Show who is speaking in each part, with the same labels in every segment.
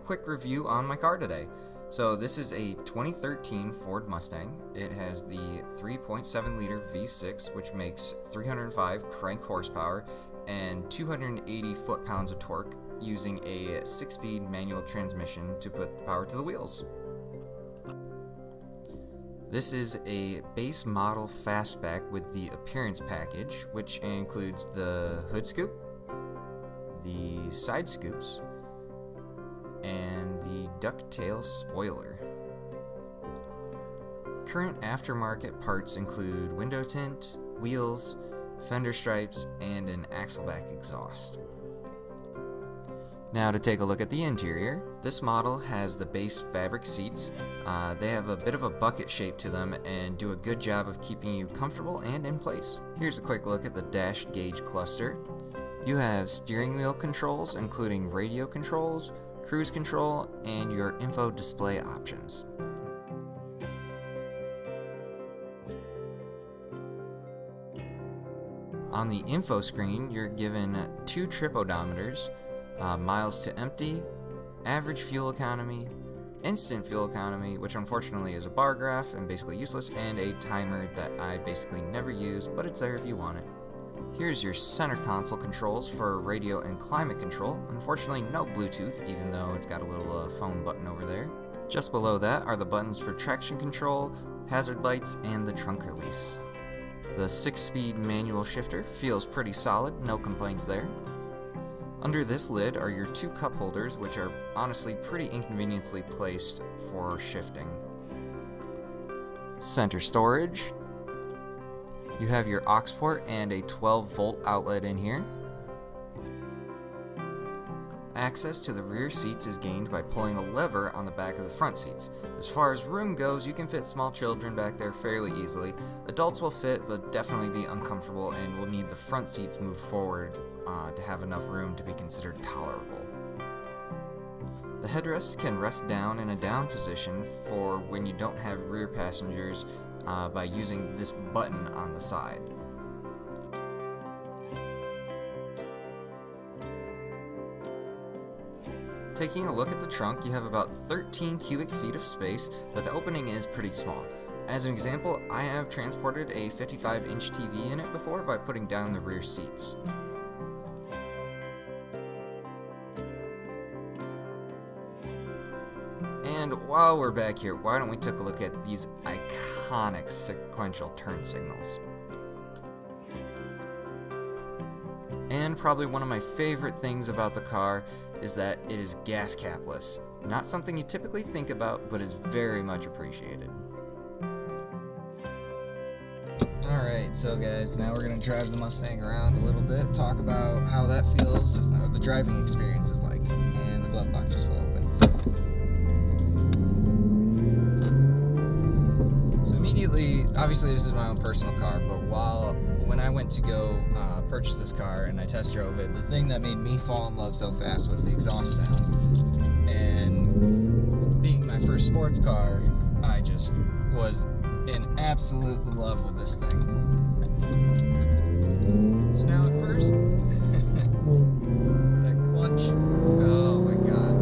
Speaker 1: quick review on my car today. So this is a 2013 Ford Mustang. It has the 3.7 liter V6, which makes 305 crank horsepower and 280 foot-pounds of torque, using a 6-speed manual transmission to put the power to the wheels. This is a base model fastback with the appearance package, which includes the hood scoop, the side scoops, and the ducktail spoiler. Current aftermarket parts include window tint, wheels, fender stripes, and an axleback exhaust. Now to take a look at the interior, this model has the base fabric seats. They have a bit of a bucket shape to them and do a good job of keeping you comfortable and in place. Here's a quick look at the dash gauge cluster. You have steering wheel controls, including radio controls, cruise control, and your info display options. On the info screen, you're given 2 trip odometers, miles to empty, average fuel economy, instant fuel economy, which unfortunately is a bar graph and basically useless, and a timer that I basically never use, but it's there if you want it. Here's your center console controls for radio and climate control. Unfortunately, no Bluetooth, even though it's got a little phone button over there. Just below that are the buttons for traction control, hazard lights, and the trunk release. The 6-speed manual shifter feels pretty solid, no complaints there. Under this lid are your 2 cup holders, which are honestly pretty inconveniently placed for shifting. Center storage. You have your aux port and a 12-volt outlet in here. Access to the rear seats is gained by pulling a lever on the back of the front seats. As far as room goes, you can fit small children back there fairly easily. Adults will fit, but definitely be uncomfortable and will need the front seats moved forward to have enough room to be considered tolerable. The headrests can rest down in a down position for when you don't have rear passengers by using this button on the side. Taking a look at the trunk, you have about 13 cubic feet of space, but the opening is pretty small. As an example, I have transported a 55-inch TV in it before by putting down the rear seats. And while we're back here, why don't we take a look at these iconic sequential turn signals? And probably one of my favorite things about the car is that it is gas capless. Not something you typically think about, but is very much appreciated. Alright, so guys, now we're going to drive the Mustang around a little bit, talk about how that feels, the driving experience is like. And the glove box just fell open. So immediately, obviously this is my own personal car, but when I went to go purchase this car and I test drove it, the thing that made me fall in love so fast was the exhaust sound. And being my first sports car, I just was in absolute love with this thing. So now at first, that clutch, oh my god.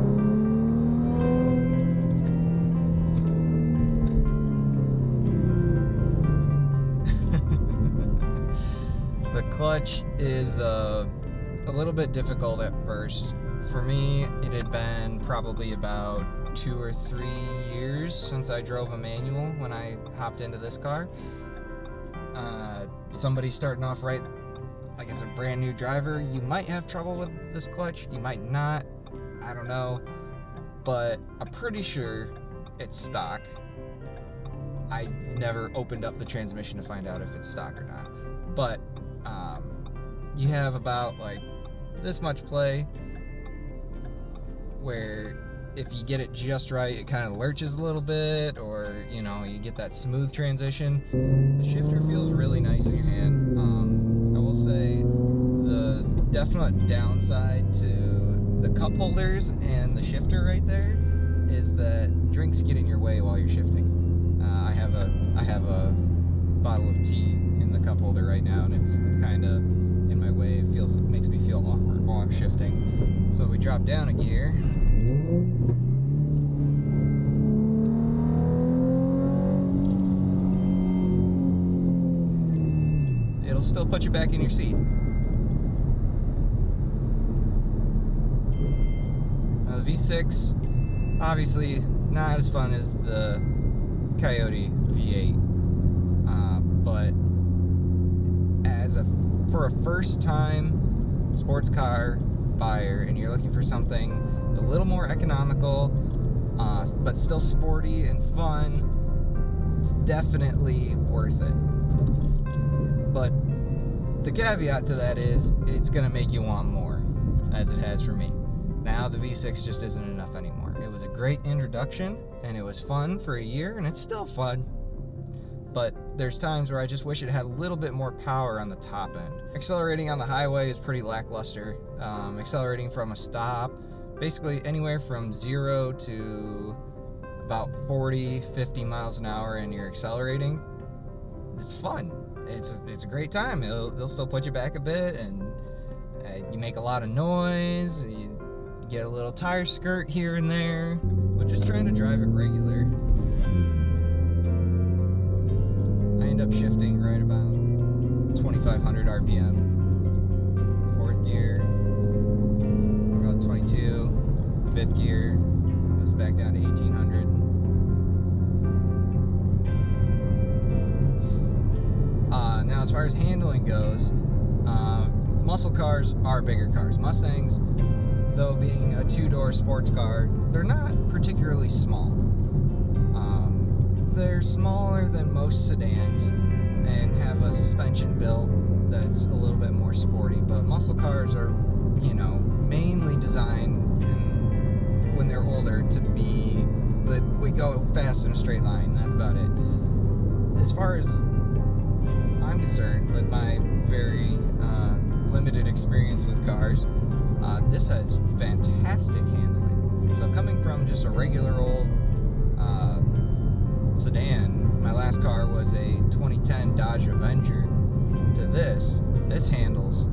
Speaker 1: The clutch is a little bit difficult at first. For me, it had been probably about 2 or 3 years since I drove a manual when I hopped into this car. Somebody starting off right, like as a brand new driver, you might have trouble with this clutch, you might not, I don't know, but I'm pretty sure it's stock. I never opened up the transmission to find out if it's stock or not, but you have about like this much play where if you get it just right, it kind of lurches a little bit, or you know, you get that smooth transition. The shifter feels really nice in your hand. I will say the definite downside to the cup holders and the shifter right there is that drinks get in your way while you're shifting. I have a bottle of tea in the cup holder right now, and it's kind of in my way. It makes me feel awkward while I'm shifting. So we drop down a gear. It'll still put you back in your seat. Now the V6, obviously not as fun as the Coyote V8, but for a first-time sports car buyer, and you're looking for something a little more economical, but still sporty and fun, it's definitely worth it. But the caveat to that is it's gonna make you want more, as it has for me. Now the V6 just isn't enough anymore. It was a great introduction, and it was fun for a year, and it's still fun. But there's times where I just wish it had a little bit more power on the top end. Accelerating on the highway is pretty lackluster. Accelerating from a stop, basically anywhere from 0 to about 40, 50 miles an hour, and you're accelerating, it's fun. It's a great time. It'll still put you back a bit, and you make a lot of noise. You get a little tire skirt here and there, but just trying to drive it regular. I end up shifting right about 2,500 RPM. Fourth gear, about 22. Fifth gear goes back down to 1,800. Now, as far as handling goes, muscle cars are bigger cars. Mustangs, though being a two-door sports car, they're not particularly small. They're smaller than most sedans and have a suspension built that's a little bit more sporty, but muscle cars are, you know, mainly designed when they're older to be that we go fast in a straight line. That's about it. As far as I'm concerned, with my very limited experience with cars, this has fantastic handling. So coming from just a regular old sedan, my last car was a 2010 Dodge Avenger, to this handles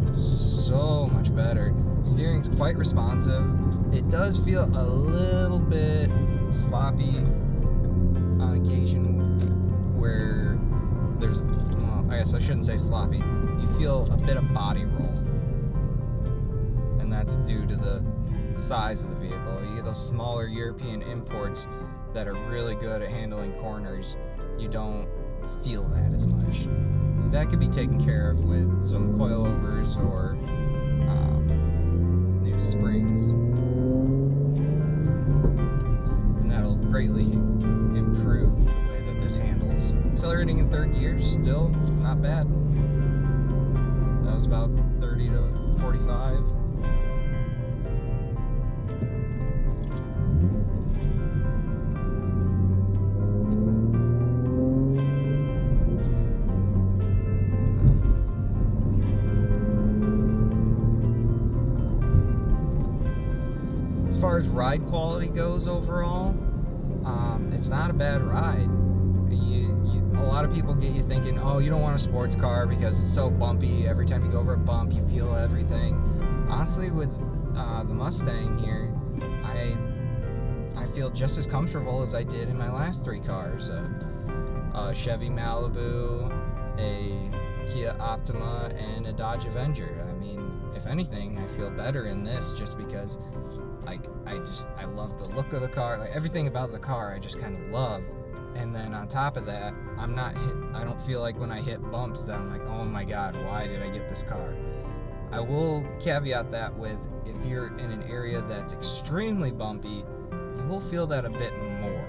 Speaker 1: so much better. Steering's quite responsive. It does feel a little bit sloppy on occasion, where there's, well, I guess I shouldn't say sloppy. You feel a bit of body roll, and that's due to the size of the vehicle. You get those smaller European imports that are really good at handling corners. You don't feel that as much. And that could be taken care of with some coilovers or new springs, and that'll greatly improve the way that this handles. Accelerating in third gear, still not bad. That was about 30 to 45. As far as ride quality goes overall, it's not a bad ride. A lot of people get you thinking, oh, you don't want a sports car because it's so bumpy. Every time you go over a bump, you feel everything. Honestly, with the Mustang here, I feel just as comfortable as I did in my last three cars. A Chevy Malibu, a Kia Optima, and a Dodge Avenger. I mean, if anything, I feel better in this just because I love the look of the car. Like, everything about the car I just kind of love. And then on top of that, I don't feel like when I hit bumps that I'm like, oh my god, why did I get this car? I will caveat that with, if you're in an area that's extremely bumpy, you will feel that a bit more.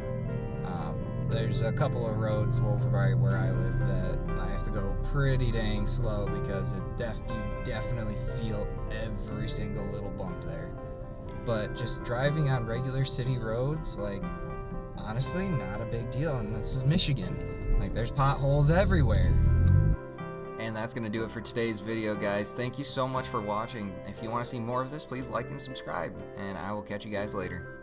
Speaker 1: There's a couple of roads over by where I live that I have to go pretty dang slow because you definitely feel every single little bump there. But just driving on regular city roads, like, honestly, not a big deal. And this is Michigan. Like, there's potholes everywhere. And that's going to do it for today's video, guys. Thank you so much for watching. If you want to see more of this, please like and subscribe. And I will catch you guys later.